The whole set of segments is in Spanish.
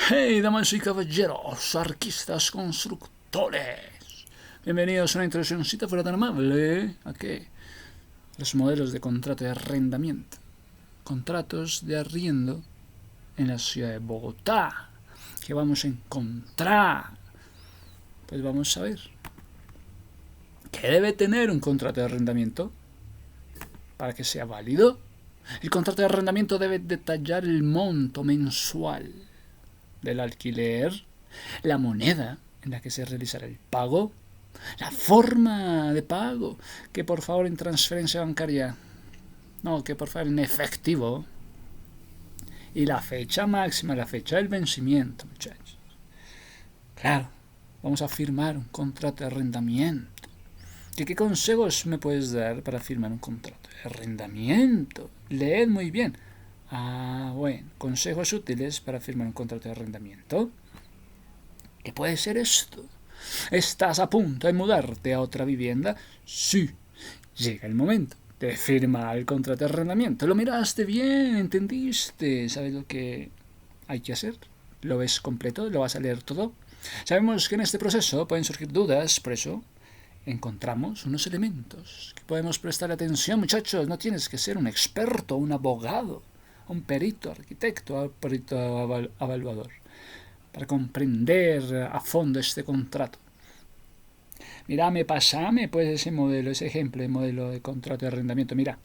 Hey, damas y caballeros, arquistas constructores. Bienvenidos a una introduccióncita fuera tan amable. ¿A qué? Los modelos de contrato de arrendamiento. Contratos de arriendo en la ciudad de Bogotá. ¿Qué vamos a encontrar? Pues vamos a ver. ¿Qué debe tener un contrato de arrendamiento para que sea válido? El contrato de arrendamiento debe detallar el monto mensual del alquiler, la moneda en la que se realizará el pago, la forma de pago, que por favor en transferencia bancaria, no, que por favor en efectivo, y la fecha máxima, la fecha del vencimiento, muchachos. Claro, vamos a firmar un contrato de arrendamiento. ¿Qué consejos me puedes dar para firmar un contrato de arrendamiento? Leed muy bien. Bueno, consejos útiles para firmar un contrato de arrendamiento. ¿Qué puede ser esto? ¿Estás a punto de mudarte a otra vivienda? Sí. Llega el momento de firmar el contrato de arrendamiento. Lo miraste bien, entendiste, sabes lo que hay que hacer. ¿Lo ves completo? ¿Lo vas a leer todo? Sabemos que en este proceso pueden surgir dudas, por eso encontramos unos elementos que podemos prestar atención, muchachos. No tienes que ser un experto, un abogado, un perito arquitecto, un perito evaluador para comprender a fondo este contrato. Mira, pasame pues ese modelo, ese ejemplo de modelo de contrato de arrendamiento. Mira,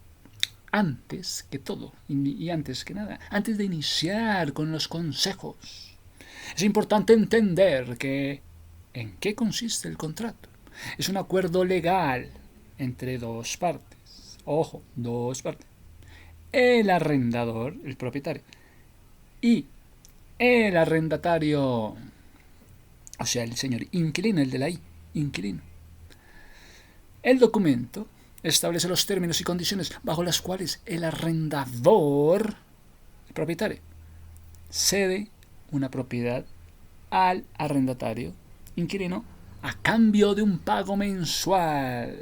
antes que todo y antes que nada, antes de iniciar con los consejos, es importante entender en qué consiste el contrato. Es un acuerdo legal entre dos partes. Ojo, dos partes. El arrendador, el propietario, y el arrendatario, o sea, el señor inquilino, el de la I, inquilino. El documento establece los términos y condiciones bajo las cuales el arrendador, el propietario, cede una propiedad al arrendatario, inquilino, a cambio de un pago mensual.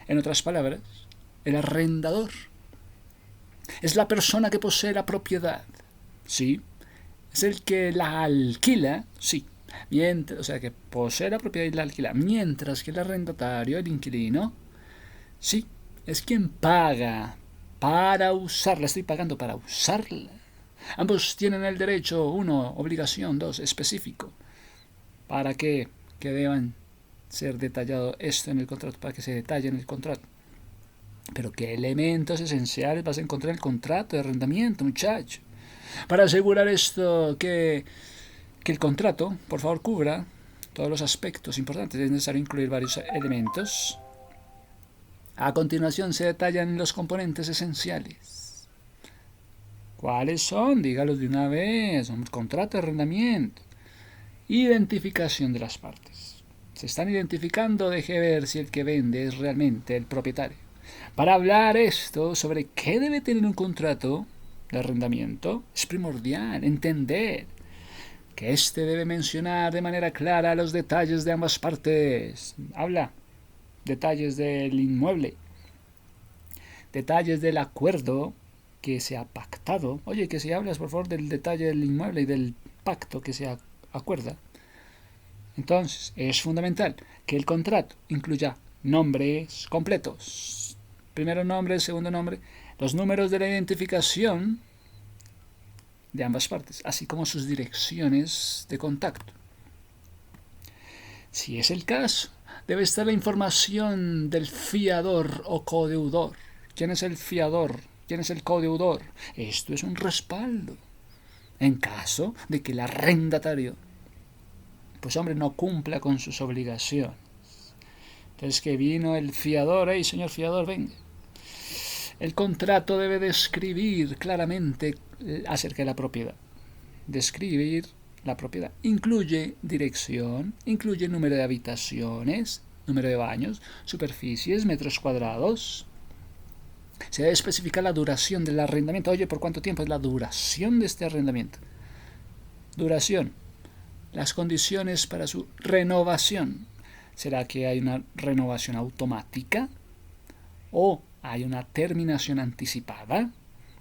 En otras palabras, el arrendador es la persona que posee la propiedad, ¿sí? Es el que la alquila, sí. O sea, que posee la propiedad y la alquila. Mientras que el arrendatario, el inquilino, sí, es quien paga para usarla. Estoy pagando para usarla. Ambos tienen el derecho, uno, obligación, dos, específico. ¿Para qué? Que deban ser detallado esto en el contrato, para que se detalle en el contrato. Pero qué elementos esenciales vas a encontrar en el contrato de arrendamiento, muchacho. Para asegurar esto, que el contrato, por favor, cubra todos los aspectos importantes. Es necesario incluir varios elementos. A continuación se detallan los componentes esenciales. ¿Cuáles son? Dígalos de una vez. Un contrato de arrendamiento. Identificación de las partes. Se están identificando, deje ver si el que vende es realmente el propietario. Para hablar esto sobre qué debe tener un contrato de arrendamiento, es primordial entender que éste debe mencionar de manera clara los detalles de ambas partes. Habla detalles del inmueble, detalles del acuerdo que se ha pactado. Oye, que si hablas por favor del detalle del inmueble y del pacto que se acuerda. Entonces, es fundamental que el contrato incluya nombres completos. Primero nombre, segundo nombre, los números de la identificación de ambas partes, así como sus direcciones de contacto. Si es el caso, debe estar la información del fiador o codeudor. ¿Quién es el fiador? ¿Quién es el codeudor? Esto es un respaldo. En caso de que el arrendatario, pues hombre, no cumpla con sus obligaciones. Entonces que vino el fiador, hey señor fiador, venga. El contrato debe describir claramente acerca de la propiedad. Describir la propiedad. Incluye dirección, incluye número de habitaciones, número de baños, superficies, metros cuadrados. Se debe especificar la duración del arrendamiento. Oye, ¿por cuánto tiempo es la duración de este arrendamiento? Duración. Las condiciones para su renovación. ¿Será que hay una renovación automática? ¿O hay una terminación anticipada?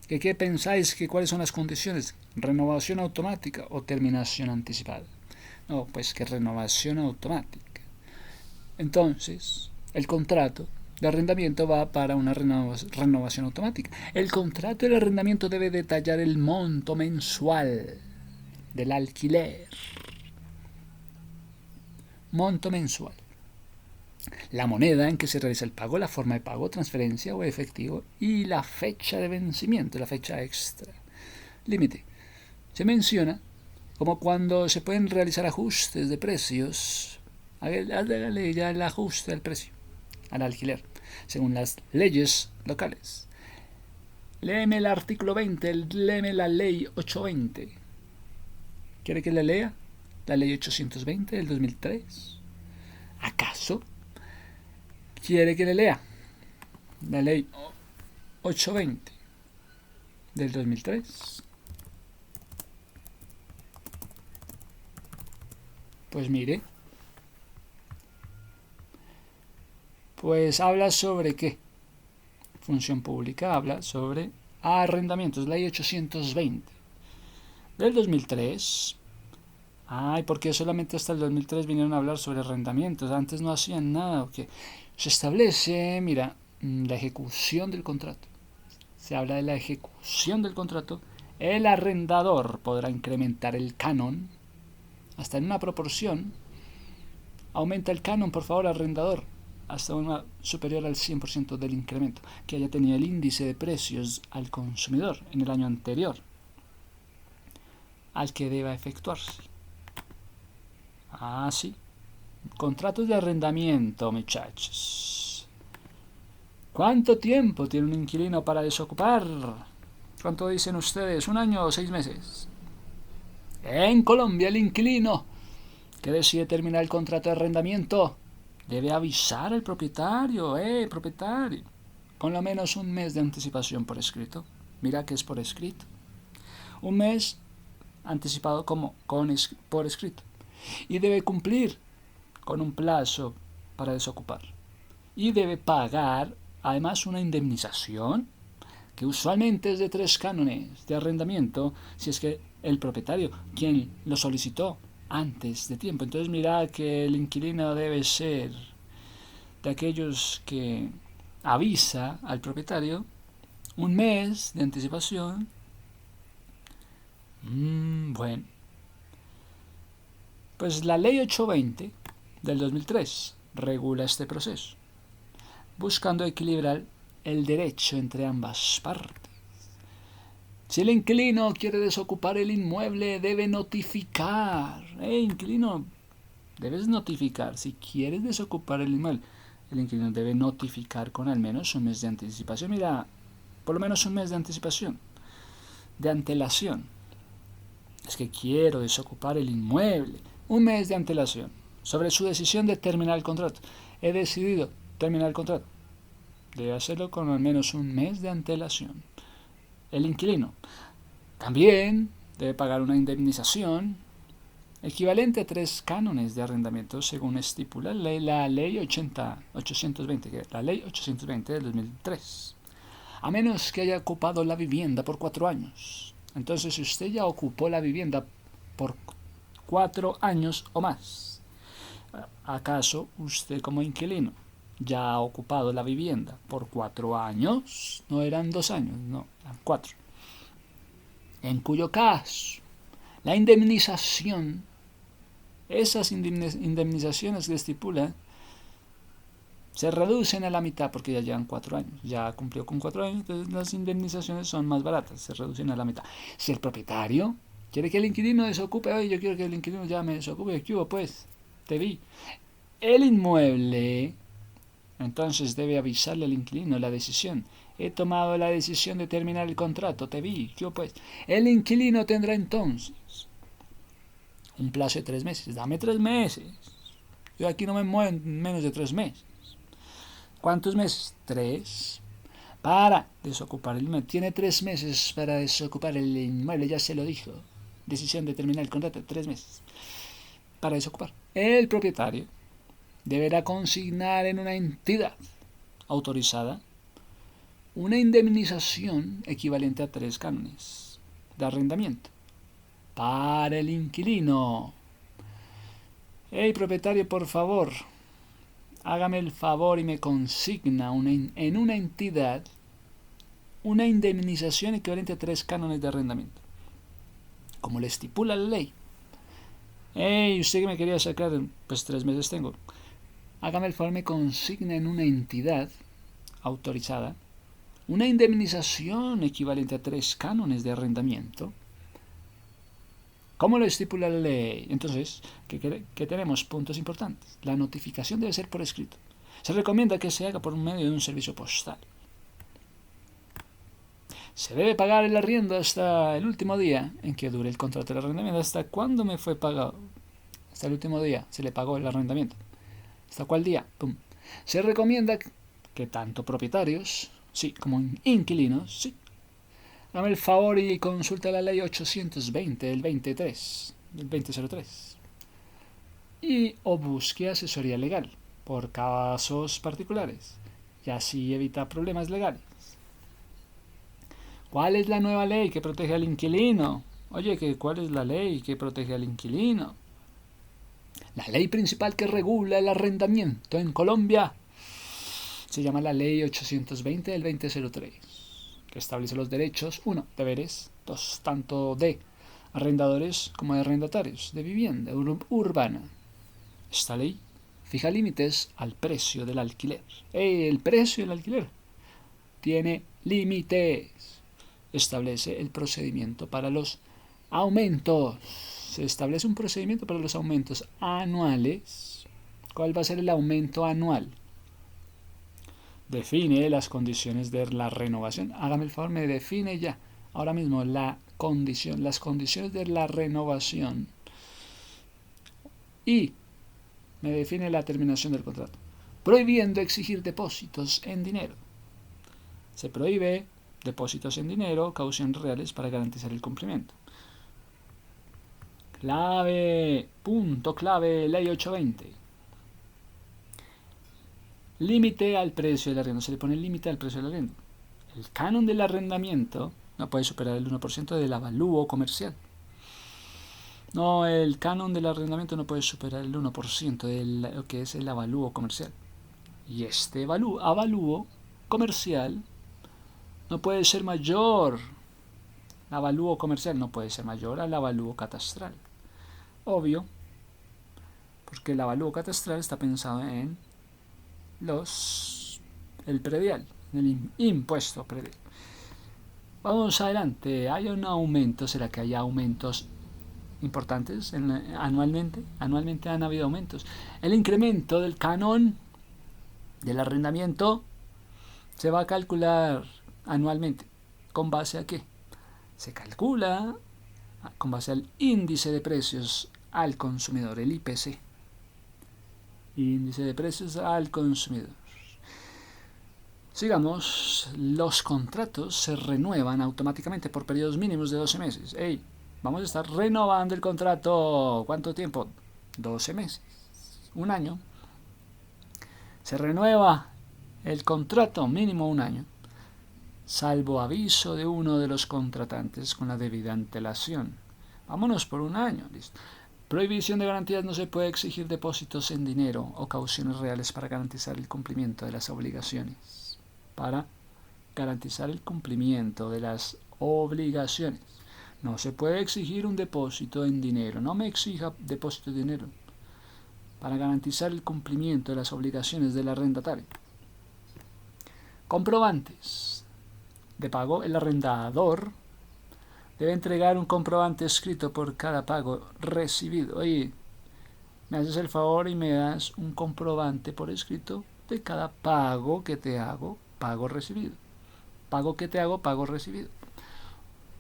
¿Qué pensáis que cuáles son las condiciones? ¿Renovación automática o terminación anticipada? No, pues que renovación automática. Entonces, el contrato de arrendamiento va para una renovación automática. El contrato de arrendamiento debe detallar el monto mensual del alquiler. Monto mensual. La moneda en que se realiza el pago, la forma de pago, transferencia o efectivo y la fecha de vencimiento, la fecha extra. Límite. Se menciona como cuando se pueden realizar ajustes de precios. Hágale ya el ajuste del precio al alquiler, según las leyes locales. Léeme el artículo 20, léeme la ley 820. ¿Quiere que le lea? La ley 820 del 2003. ¿Acaso quiere que le lea la ley 820 del 2003? Pues mire, pues habla sobre qué. Función pública habla sobre arrendamientos, ley 820 del 2003. Ay, porque solamente hasta el 2003 vinieron a hablar sobre arrendamientos. Antes no hacían nada. ¿O qué? Se establece, mira, la ejecución del contrato. Se habla de la ejecución del contrato. El arrendador podrá incrementar el canon hasta en una proporción. Aumenta el canon, por favor, arrendador, hasta una superior al 100% del incremento que haya tenido el índice de precios al consumidor en el año anterior al que deba efectuarse. Ah, sí. Contratos de arrendamiento, muchachos. ¿Cuánto tiempo tiene un inquilino para desocupar? ¿Cuánto dicen ustedes? ¿Un año o 6 meses? En Colombia, el inquilino que decide terminar el contrato de arrendamiento debe avisar al propietario, propietario, con lo menos un mes de anticipación por escrito. Mira que es por escrito. Un mes anticipado por escrito. Y debe cumplir con un plazo para desocupar. Y debe pagar además una indemnización que usualmente es de 3 cánones de arrendamiento si es que el propietario, quien lo solicitó antes de tiempo. Entonces mira que el inquilino debe ser de aquellos que avisa al propietario un mes de anticipación. Bueno, pues la ley 820 del 2003 regula este proceso, buscando equilibrar el derecho entre ambas partes. Si el inquilino quiere desocupar el inmueble, debe notificar. Inquilino, debes notificar. Si quieres desocupar el inmueble, el inquilino debe notificar con al menos un mes de anticipación. Mira, por lo menos un mes de anticipación, de antelación. Es que quiero desocupar el inmueble. Un mes de antelación sobre su decisión de terminar el contrato. He decidido terminar el contrato. Debe hacerlo con al menos un mes de antelación. El inquilino también debe pagar una indemnización equivalente a 3 cánones de arrendamiento según estipula la ley 820, la ley 820 del 2003, a menos que haya ocupado la vivienda por 4 años. Entonces, si usted ya ocupó la vivienda por 4 años o más, ¿acaso usted como inquilino ya ha ocupado la vivienda por 4 años? No eran 2 años, no, eran 4. En cuyo caso, la indemnización, esas indemnizaciones que estipula, se reducen a la mitad porque ya llevan 4 años. Ya cumplió con 4 años, entonces las indemnizaciones son más baratas, se reducen a la mitad. Si el propietario quiere que el inquilino desocupe, oye, yo quiero que el inquilino ya me desocupe, ¿qué hubo pues? Te vi. El inmueble, entonces debe avisarle al inquilino la decisión. He tomado la decisión de terminar el contrato, te vi, ¿qué hubo pues? El inquilino tendrá entonces un plazo de 3 meses. Dame 3 meses. Yo aquí no me muevo en menos de 3 meses. ¿Cuántos meses? 3. Para desocupar el inmueble. Tiene 3 meses para desocupar el inmueble, ya se lo dijo. Decisión de terminar el contrato, 3 meses. Para desocupar. El propietario deberá consignar en una entidad autorizada una indemnización equivalente a 3 cánones de arrendamiento para el inquilino. Hey, propietario, por favor, hágame el favor y me consigna en una entidad una indemnización equivalente a 3 cánones de arrendamiento, como le estipula la ley. Hey, usted que me quería sacar, pues 3 meses tengo. Hágame el favor, me consigna en una entidad autorizada una indemnización equivalente a 3 cánones de arrendamiento, como lo estipula la ley. Entonces, ¿qué tenemos? Puntos importantes. La notificación debe ser por escrito. Se recomienda que se haga por medio de un servicio postal. Se debe pagar el arriendo hasta el último día en que dure el contrato de arrendamiento. ¿Hasta cuándo me fue pagado? Hasta el último día se le pagó el arrendamiento. ¿Hasta cuál día? ¡Pum! Se recomienda que tanto propietarios, sí, como inquilinos, sí, dame el favor y consulta la ley 820 del 2003 y o busque asesoría legal por casos particulares y así evita problemas legales. ¿Cuál es la nueva ley que protege al inquilino? Oye, ¿cuál es la ley que protege al inquilino? La ley principal que regula el arrendamiento en Colombia se llama la ley 820 del 2003, que establece los derechos, 1, deberes, 2, tanto de arrendadores como de arrendatarios de vivienda urbana. Esta ley fija límites al precio del alquiler. El precio del alquiler tiene límites. Establece el procedimiento para los aumentos. Se establece un procedimiento para los aumentos anuales. ¿Cuál va a ser el aumento anual? Define las condiciones de la renovación. Hágame el favor, me define ya, ahora mismo, las condiciones de la renovación. Y me define la terminación del contrato. Prohibiendo exigir depósitos en dinero. Se prohíbe depósitos en dinero, cauciones reales para garantizar el cumplimiento. Clave, punto clave, ley 820. Límite al precio del arriendo. Se le pone límite al precio del arriendo. El canon del arrendamiento no puede superar el 1% del avalúo comercial. No, el canon del arrendamiento no puede superar el 1% de lo que es el avalúo comercial. Y este avalúo comercial no puede ser mayor. El avalúo comercial no puede ser mayor al avalúo catastral. Obvio, porque el avalúo catastral está pensado en el predial, el impuesto predial. Vamos adelante. ¿Hay un aumento? ¿Será que hay aumentos importantes anualmente? Anualmente han habido aumentos. El incremento del canon del arrendamiento se va a calcular anualmente. ¿Con base a qué? Se calcula con base al índice de precios al consumidor, el IPC. Índice de precios al consumidor. Sigamos, los contratos se renuevan automáticamente por periodos mínimos de 12 meses. Hey, vamos a estar renovando el contrato. ¿Cuánto tiempo? 12 meses. Un año. Se renueva el contrato mínimo un año, salvo aviso de uno de los contratantes con la debida antelación. Vámonos por un año, listo. Prohibición de garantías. No se puede exigir depósitos en dinero o cauciones reales para garantizar el cumplimiento de las obligaciones. Para garantizar el cumplimiento de las obligaciones. No se puede exigir un depósito en dinero. No me exija depósito de dinero. Para garantizar el cumplimiento de las obligaciones del arrendatario. Comprobantes de pago. El arrendador debe entregar un comprobante escrito por cada pago recibido. Oye, me haces el favor y me das un comprobante por escrito de cada pago que te hago, pago recibido. Pago que te hago, pago recibido.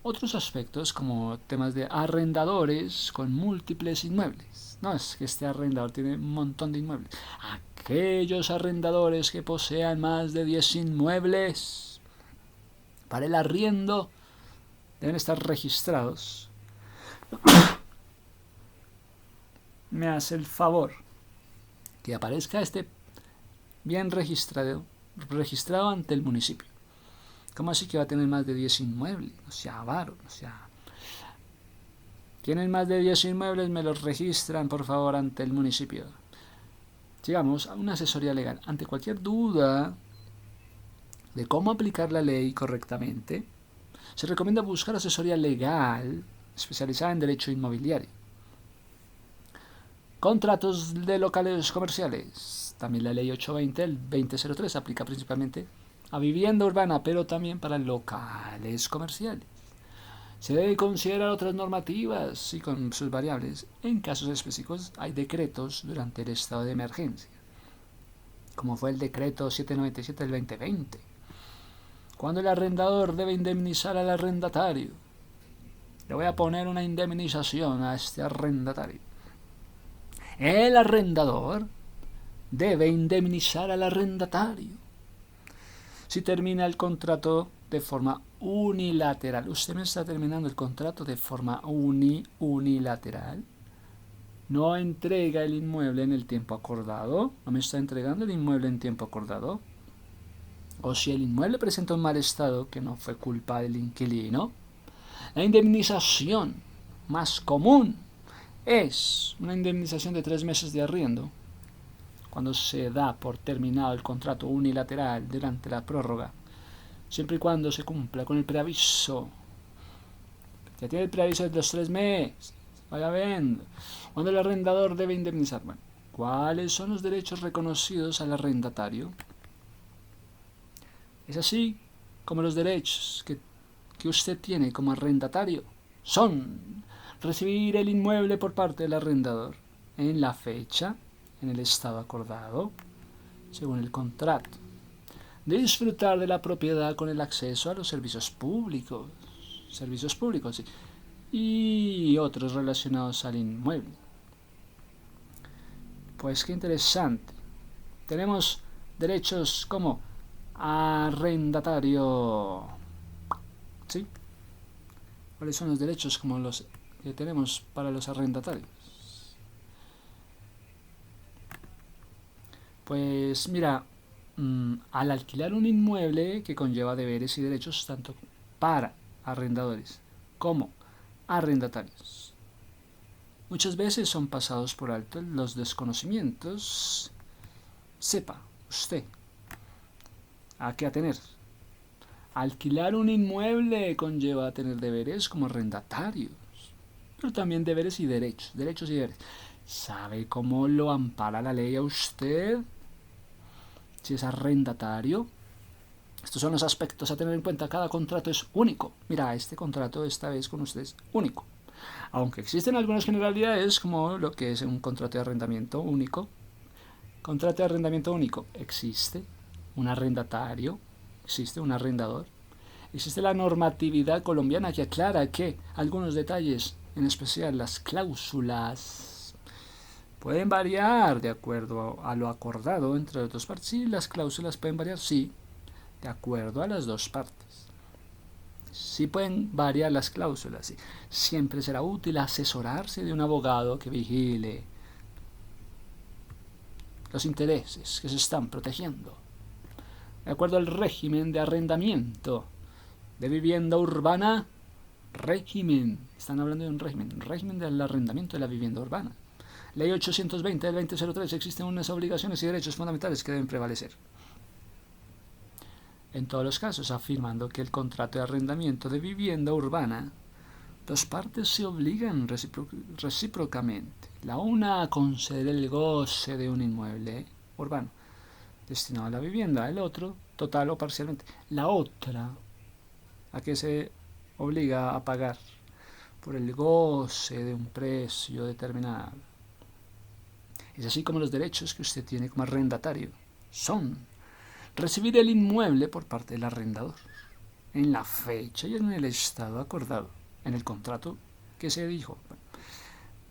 Otros aspectos como temas de arrendadores con múltiples inmuebles. No es que este arrendador tiene un montón de inmuebles. Aquellos arrendadores que posean más de 10 inmuebles para el arriendo deben estar registrados. Me hace el favor que aparezca este bien registrado ante el municipio. ¿Cómo así que va a tener más de 10 inmuebles? O sea, avaro, o sea... ¿Tienen más de 10 inmuebles? Me los registran, por favor, ante el municipio. Sigamos a una asesoría legal. Ante cualquier duda de cómo aplicar la ley correctamente, se recomienda buscar asesoría legal especializada en derecho inmobiliario. Contratos de locales comerciales. También la ley 820 del 2003 aplica principalmente a vivienda urbana, pero también para locales comerciales. Se debe considerar otras normativas y con sus variables. En casos específicos hay decretos durante el estado de emergencia, como fue el decreto 797 del 2020, cuando el arrendador debe indemnizar al arrendatario. Le voy a poner una indemnización a este arrendatario. El arrendador debe indemnizar al arrendatario si termina el contrato de forma unilateral. Usted me está terminando el contrato de forma unilateral. No entrega el inmueble en el tiempo acordado. No me está entregando el inmueble en tiempo acordado. O si el inmueble presenta un mal estado que no fue culpa del inquilino. La indemnización más común es una indemnización de 3 meses de arriendo, cuando se da por terminado el contrato unilateral durante la prórroga, siempre y cuando se cumpla con el preaviso. Ya tiene el preaviso de los 3 meses, vaya viendo. Cuando el arrendador debe indemnizar. Bueno, ¿cuáles son los derechos reconocidos al arrendatario? Es así como los derechos que usted tiene como arrendatario son recibir el inmueble por parte del arrendador en la fecha, en el estado acordado, según el contrato. Disfrutar de la propiedad con el acceso a los servicios públicos, sí, y otros relacionados al inmueble. Pues qué interesante. Tenemos derechos como arrendatario. ¿Sí? ¿Cuáles son los derechos como los que tenemos para los arrendatarios? Pues mira, al alquilar un inmueble que conlleva deberes y derechos tanto para arrendadores como arrendatarios, muchas veces son pasados por alto los desconocimientos. Sepa usted a qué atener. Alquilar un inmueble conlleva tener deberes como arrendatarios, pero también deberes y derechos y deberes. ¿Sabe cómo lo ampara la ley a usted si es arrendatario? Estos son los aspectos a tener en cuenta. Cada contrato es único. Mira, este contrato esta vez con usted es único. Aunque existen algunas generalidades como lo que es un contrato de arrendamiento único. Contrato de arrendamiento único. Existe un arrendatario, existe un arrendador. Existe la normatividad colombiana que aclara que algunos detalles, en especial las cláusulas, pueden variar de acuerdo a lo acordado entre las dos partes. Sí, las cláusulas pueden variar, sí, de acuerdo a las dos partes. Sí pueden variar las cláusulas, sí. Siempre será útil asesorarse de un abogado que vigile los intereses que se están protegiendo, de acuerdo al régimen de arrendamiento de vivienda urbana. Están hablando de un régimen del arrendamiento de la vivienda urbana. Ley 820 del 2003. Existen unas obligaciones y derechos fundamentales que deben prevalecer en todos los casos, afirmando que el contrato de arrendamiento de vivienda urbana, dos partes se obligan recíprocamente, la una a conceder el goce de un inmueble urbano destinado a la vivienda, el otro, total o parcialmente, la otra a que se obliga a pagar por el goce de un precio determinado. Es así como los derechos que usted tiene como arrendatario son recibir el inmueble por parte del arrendador en la fecha y en el estado acordado, en el contrato que se dijo.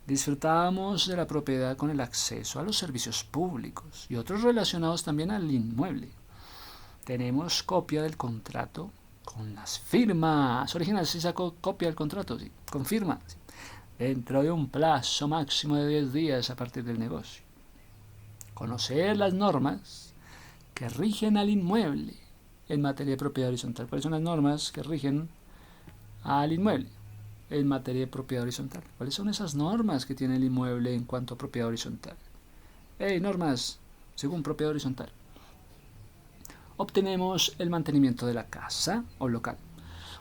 Disfrutamos de la propiedad con el acceso a los servicios públicos y otros relacionados también al inmueble. Tenemos copia del contrato con las firmas originales. Si sacó copia del contrato, sí, con firma, sí, dentro de un plazo máximo de 10 días a partir del negocio. Conocer las normas que rigen al inmueble en materia de propiedad horizontal. ¿Cuáles son las normas que rigen al inmueble en materia de propiedad horizontal? ¿Cuáles son esas normas que tiene el inmueble en cuanto a propiedad horizontal? Normas según propiedad horizontal. Obtenemos el mantenimiento de la casa o local.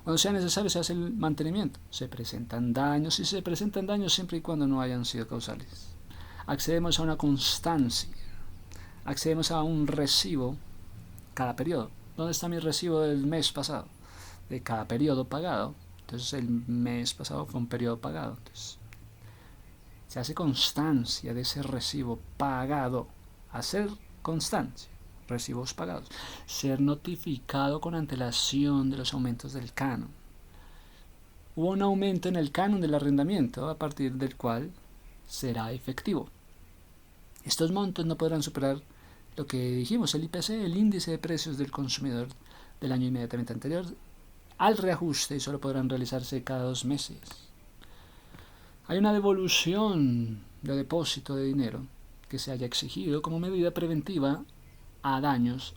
Cuando sea necesario se hace el mantenimiento. Se presentan daños y se presentan daños siempre y cuando no hayan sido causales. Accedemos a una constancia. Accedemos a un recibo cada periodo. ¿Dónde está mi recibo del mes pasado? De cada periodo pagado. Entonces el mes pasado fue un periodo pagado. Entonces se hace constancia de ese recibo pagado. Hacer constancia. Recibos pagados. Ser notificado con antelación de los aumentos del canon. Hubo un aumento en el canon del arrendamiento a partir del cual será efectivo. Estos montos no podrán superar lo que dijimos, el IPC, el índice de precios del consumidor del año inmediatamente anterior al reajuste, y solo podrán realizarse cada 2 meses. Hay una devolución de depósito de dinero que se haya exigido como medida preventiva a daños,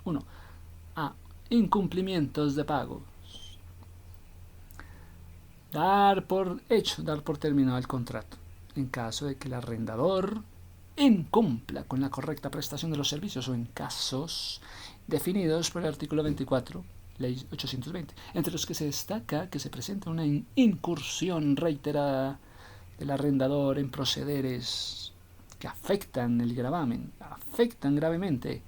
a incumplimientos de pagos. Dar por terminado el contrato en caso de que el arrendador incumpla con la correcta prestación de los servicios o en casos definidos por el artículo 24, ley 820, entre los que se destaca que se presenta una incursión reiterada del arrendador en procederes que afectan el gravamen, afectan gravemente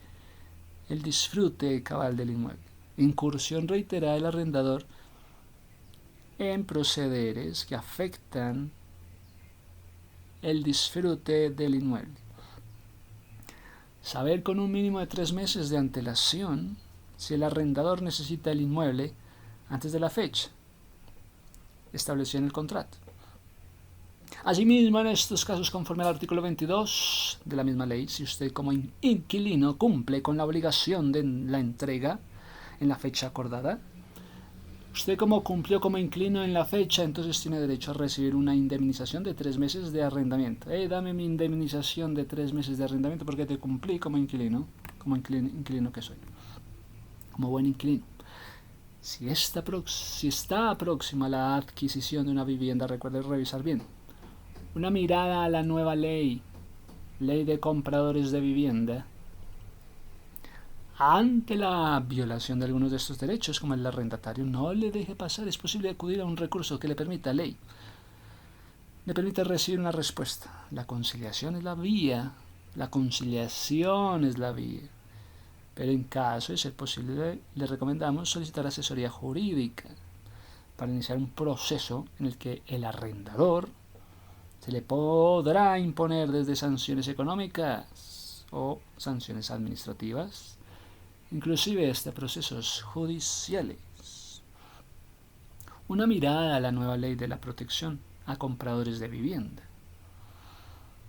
el disfrute cabal del inmueble. Incursión reiterada del arrendador en procederes que afectan el disfrute del inmueble. Saber con un mínimo de 3 meses de antelación si el arrendador necesita el inmueble antes de la fecha establecida en el contrato. Asimismo, en estos casos, conforme al artículo 22 de la misma ley, si usted como inquilino cumple con la obligación de la entrega en la fecha acordada, usted como cumplió como inquilino en la fecha, entonces tiene derecho a recibir una indemnización de 3 meses de arrendamiento. Dame mi indemnización de 3 meses de arrendamiento porque te cumplí como inquilino que soy, como buen inquilino. Si está próxima la adquisición de una vivienda, recuerde revisar bien. Una mirada a la nueva ley de compradores de vivienda. Ante la violación de algunos de estos derechos, como el arrendatario no le deje pasar, es posible acudir a un recurso que le permita recibir una respuesta. La conciliación es la vía. Pero en caso de ser posible, le recomendamos solicitar asesoría jurídica para iniciar un proceso en el que el arrendador se le podrá imponer desde sanciones económicas o sanciones administrativas, inclusive hasta procesos judiciales. Una mirada a la nueva ley de la protección a compradores de vivienda.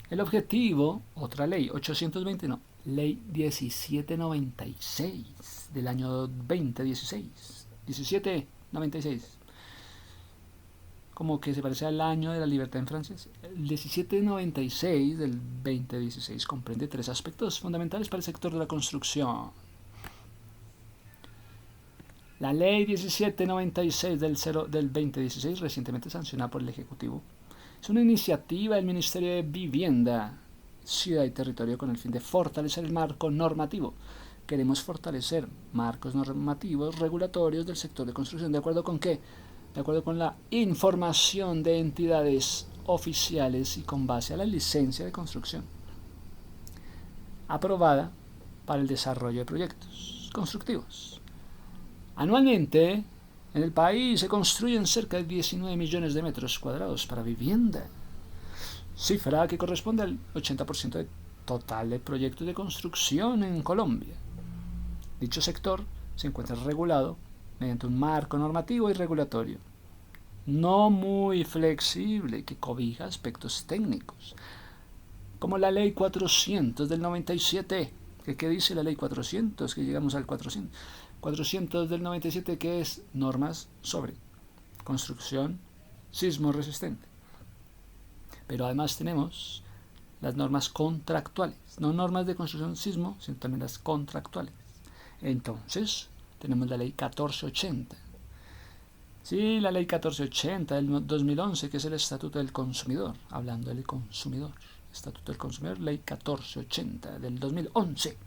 El objetivo, otra ley, 820 no, ley 1796 del año 2016, 1796. Como que se parece al año de la libertad en francés. El 1796 del 2016 comprende 3 aspectos fundamentales para el sector de la construcción. La ley 1796 del 2016, recientemente sancionada por el Ejecutivo, es una iniciativa del Ministerio de Vivienda, Ciudad y Territorio con el fin de fortalecer el marco normativo. Queremos fortalecer marcos normativos regulatorios del sector de construcción. ¿De acuerdo con qué? De acuerdo con la información de entidades oficiales y con base a la licencia de construcción aprobada para el desarrollo de proyectos constructivos. Anualmente, en el país se construyen cerca de 19 millones de metros cuadrados para vivienda, cifra que corresponde al 80% del total de proyectos de construcción en Colombia. Dicho sector se encuentra regulado mediante un marco normativo y regulatorio no muy flexible que cobija aspectos técnicos, como la ley 400 del 97. ¿Qué dice la ley 400? Que llegamos al 400 del 97, que es normas sobre construcción sismo resistente. Pero además tenemos las normas contractuales, no normas de construcción sismo, sino también las contractuales. Entonces, tenemos la ley 1480. Sí, la ley 1480 del 2011, que es el Estatuto del Consumidor, hablando del consumidor. Estatuto del Consumidor, ley 1480 del 2011.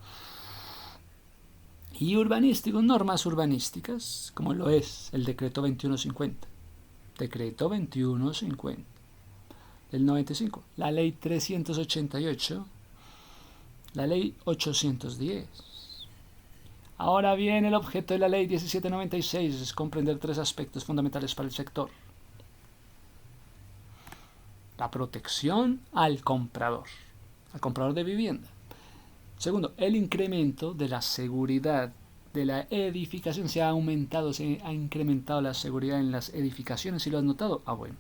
Y urbanísticos, normas urbanísticas, como lo es el decreto 2150. Decreto 2150 del 95. La ley 388. La ley 810. Ahora bien, el objeto de la ley 1796 es comprender tres aspectos fundamentales para el sector. La protección al comprador de vivienda. Segundo, el incremento de la seguridad de la edificación. Se ha incrementado la seguridad en las edificaciones. ¿Sí lo has notado? Ah, bueno.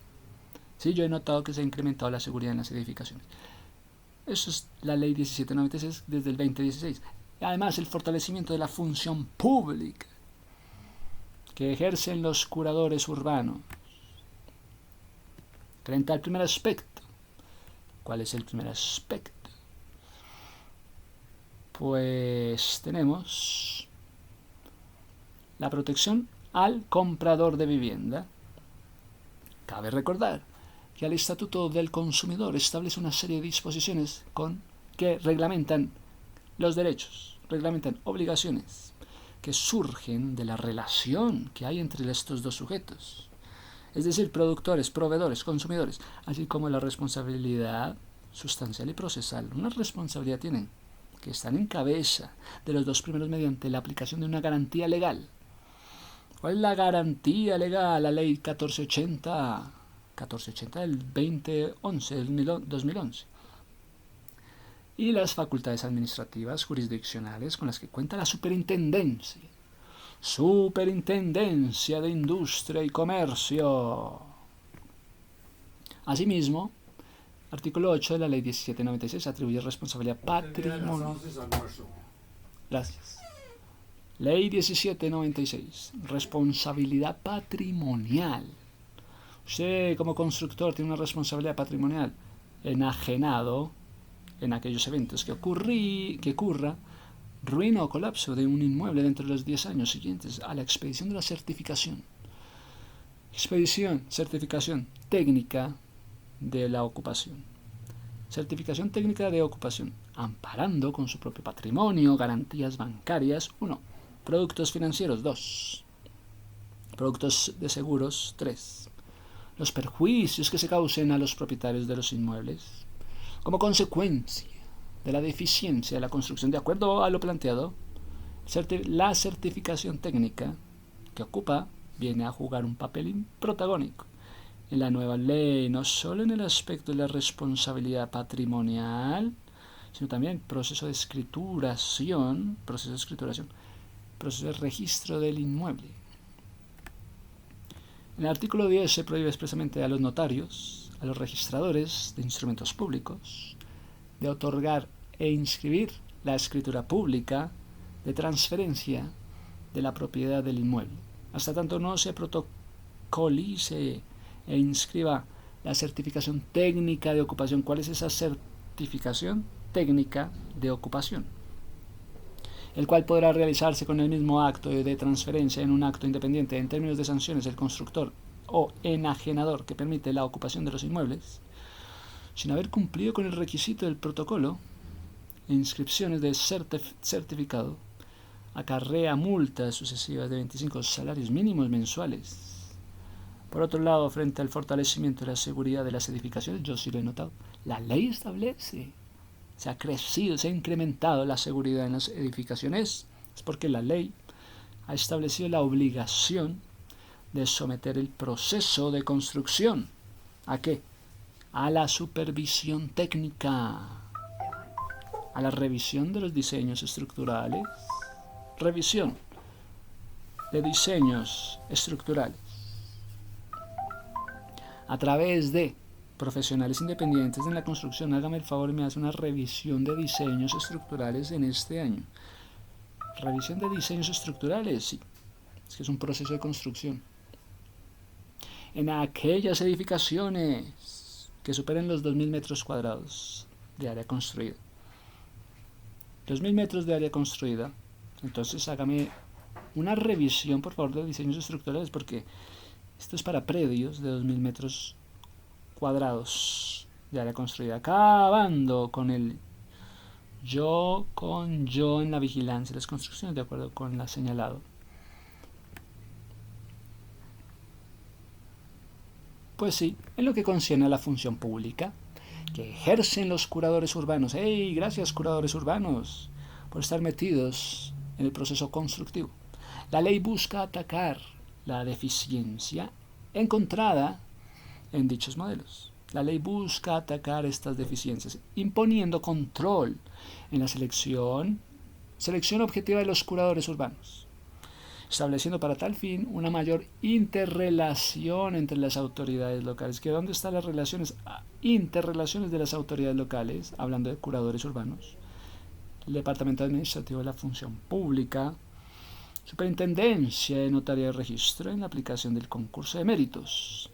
Sí, yo he notado que se ha incrementado la seguridad en las edificaciones. Eso es la ley 1796 desde el 2016. Además, el fortalecimiento de la función pública que ejercen los curadores urbanos. Frente al primer aspecto. ¿Cuál es el primer aspecto? Pues tenemos la protección al comprador de vivienda. Cabe recordar que el Estatuto del Consumidor establece una serie de disposiciones que reglamentan los derechos, reglamentan obligaciones que surgen de la relación que hay entre estos dos sujetos, es decir, productores, proveedores, consumidores, así como la responsabilidad sustancial y procesal. Una responsabilidad tienen que están en cabeza de los dos primeros mediante la aplicación de una garantía legal. ¿Cuál es la garantía legal? La ley 1480 del 2011. Y las facultades administrativas jurisdiccionales con las que cuenta la Superintendencia de Industria y Comercio. Asimismo, artículo 8 de la ley 1796 atribuye responsabilidad patrimonial. Gracias. Ley 1796, responsabilidad patrimonial. Usted como constructor tiene una responsabilidad patrimonial enajenado en aquellos eventos que ocurra ruina o colapso de un inmueble dentro de los 10 años siguientes a la expedición de la certificación. Certificación técnica de la ocupación. Certificación técnica de ocupación, amparando con su propio patrimonio, garantías bancarias, 1. Productos financieros, 2. Productos de seguros, 3. Los perjuicios que se causen a los propietarios de los inmuebles como consecuencia de la deficiencia de la construcción. De acuerdo a lo planteado, la certificación técnica que ocupa viene a jugar un papel protagónico en la nueva ley, no solo en el aspecto de la responsabilidad patrimonial, sino también proceso de escrituración, proceso de registro del inmueble. En el artículo 10 se prohíbe expresamente a los notarios, a los registradores de instrumentos públicos, de otorgar e inscribir la escritura pública de transferencia de la propiedad del inmueble, hasta tanto no se protocolice e inscriba la certificación técnica de ocupación. ¿Cuál es esa certificación técnica de ocupación? El cual podrá realizarse con el mismo acto de transferencia en un acto independiente en términos de sanciones del constructor o enajenador que permite la ocupación de los inmuebles, sin haber cumplido con el requisito del protocolo e inscripciones de certificado, acarrea multas sucesivas de 25 salarios mínimos mensuales. Por otro lado, frente al fortalecimiento de la seguridad de las edificaciones, yo sí lo he notado, la ley establece, se ha crecido, se ha incrementado la seguridad en las edificaciones, es porque la ley ha establecido la obligación de someter el proceso de construcción. ¿A qué? A la supervisión técnica, a la revisión de los diseños estructurales, revisión de diseños estructurales a través de profesionales independientes en la construcción. Hágame el favor y me hace una revisión de diseños estructurales en este año. Revisión de diseños estructurales, sí, es que es un proceso de construcción. En aquellas edificaciones que superen los 2.000 metros cuadrados de área construida. 2.000 metros de área construida. Entonces hágame una revisión, por favor, de diseños estructurales, porque esto es para predios de 2.000 metros cuadrados de área construida, acabando con el yo en la vigilancia de las construcciones, de acuerdo con la señalado. Pues sí, en lo que concierne a la función pública que ejercen los curadores urbanos. ¡Hey! Gracias, curadores urbanos, por estar metidos en el proceso constructivo. La ley busca atacar la deficiencia encontrada en dichos modelos. La ley busca atacar estas deficiencias, imponiendo control en la selección objetiva de los curadores urbanos, estableciendo para tal fin una mayor interrelación entre las autoridades locales. ¿Que dónde están las interrelaciones de las autoridades locales? Hablando de curadores urbanos, el Departamento Administrativo de la Función Pública, Superintendencia de Notaría de Registro en la aplicación del concurso de méritos,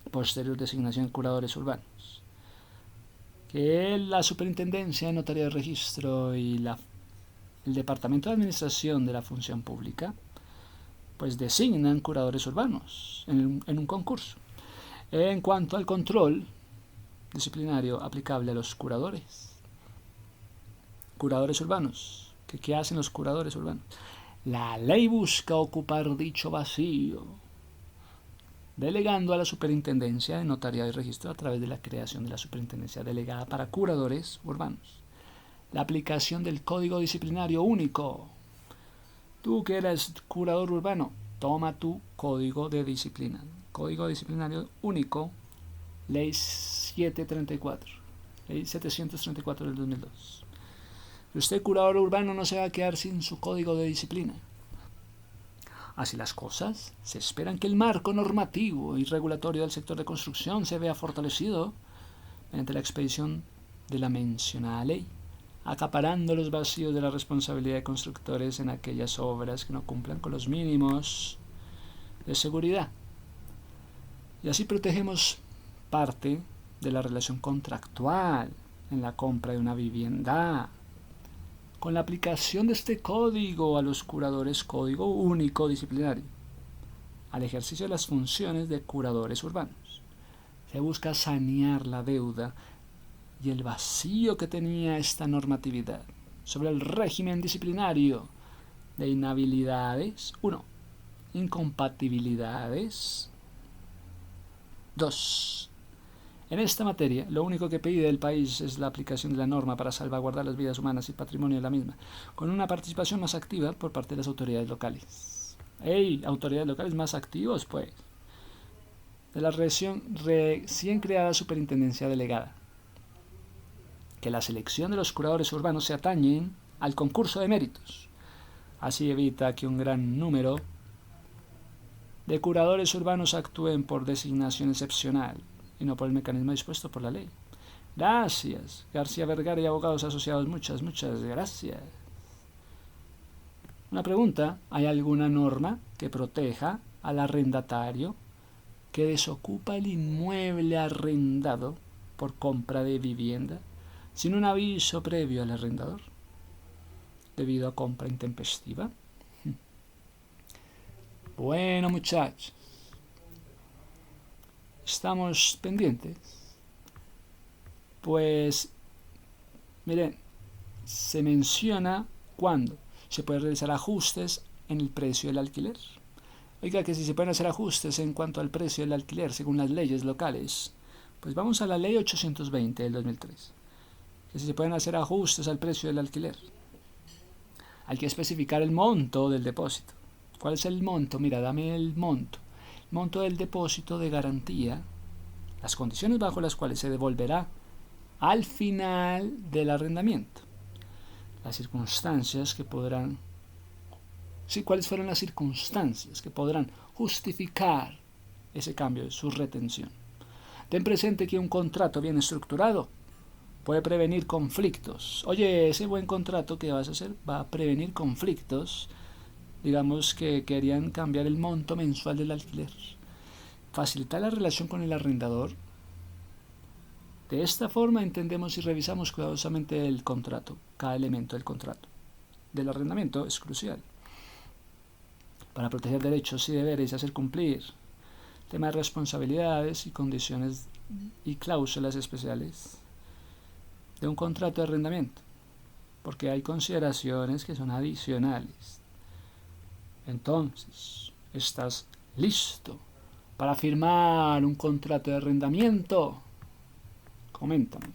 posterior designación de curadores urbanos. Que la Superintendencia de Notaría de Registro y el Departamento de Administración de la Función Pública pues designan curadores urbanos en un concurso. En cuanto al control disciplinario aplicable a los curadores urbanos, ¿qué hacen los curadores urbanos? La ley busca ocupar dicho vacío, delegando a la Superintendencia de Notaría y Registro a través de la creación de la Superintendencia Delegada para Curadores Urbanos. La aplicación del Código Disciplinario Único. Tú que eres curador urbano, toma tu código de disciplina. Código Disciplinario Único, Ley 734, Ley 734 del 2002. Usted, curador urbano, no se va a quedar sin su código de disciplina. Así las cosas, se esperan que el marco normativo y regulatorio del sector de construcción se vea fortalecido mediante la expedición de la mencionada ley, acaparando los vacíos de la responsabilidad de constructores en aquellas obras que no cumplan con los mínimos de seguridad. Y así protegemos parte de la relación contractual en la compra de una vivienda. Con la aplicación de este código a los curadores, código único disciplinario, al ejercicio de las funciones de curadores urbanos, se busca sanear la deuda y el vacío que tenía esta normatividad sobre el régimen disciplinario de inhabilidades, 1. Incompatibilidades, 2. En esta materia, lo único que pide el país es la aplicación de la norma para salvaguardar las vidas humanas y patrimonio de la misma, con una participación más activa por parte de las autoridades locales. ¡Ey! Autoridades locales más activos, pues. De la recién creada Superintendencia Delegada. Que la selección de los curadores urbanos se atañen al concurso de méritos. Así evita que un gran número de curadores urbanos actúen por designación excepcional y no por el mecanismo dispuesto por la ley. Gracias, García Vergara y abogados asociados, muchas gracias. Una pregunta, ¿hay alguna norma que proteja al arrendatario que desocupa el inmueble arrendado por compra de vivienda sin un aviso previo al arrendador debido a compra intempestiva? Bueno, muchachos, estamos pendientes. Pues, miren, se menciona cuándo se pueden realizar ajustes en el precio del alquiler. Oiga, que si se pueden hacer ajustes en cuanto al precio del alquiler según las leyes locales, pues vamos a la ley 820 del 2003. Que si se pueden hacer ajustes al precio del alquiler, hay que especificar el monto del depósito. ¿Cuál es el monto? Mira, dame el monto. El monto del depósito de garantía, las condiciones bajo las cuales se devolverá al final del arrendamiento. Las circunstancias que podrán... Sí, ¿cuáles fueron las circunstancias que podrán justificar ese cambio de su retención? Ten presente que un contrato bien estructurado puede prevenir conflictos. Oye, ese buen contrato que vas a hacer va a prevenir conflictos. Digamos que querían cambiar el monto mensual del alquiler. Facilitar la relación con el arrendador. De esta forma entendemos y revisamos cuidadosamente el contrato. Cada elemento del contrato del arrendamiento es crucial. para proteger derechos y deberes y hacer cumplir temas de responsabilidades y condiciones y cláusulas especiales de un contrato de arrendamiento, porque hay consideraciones que son adicionales. Entonces, ¿estás listo para firmar un contrato de arrendamiento? Coméntame.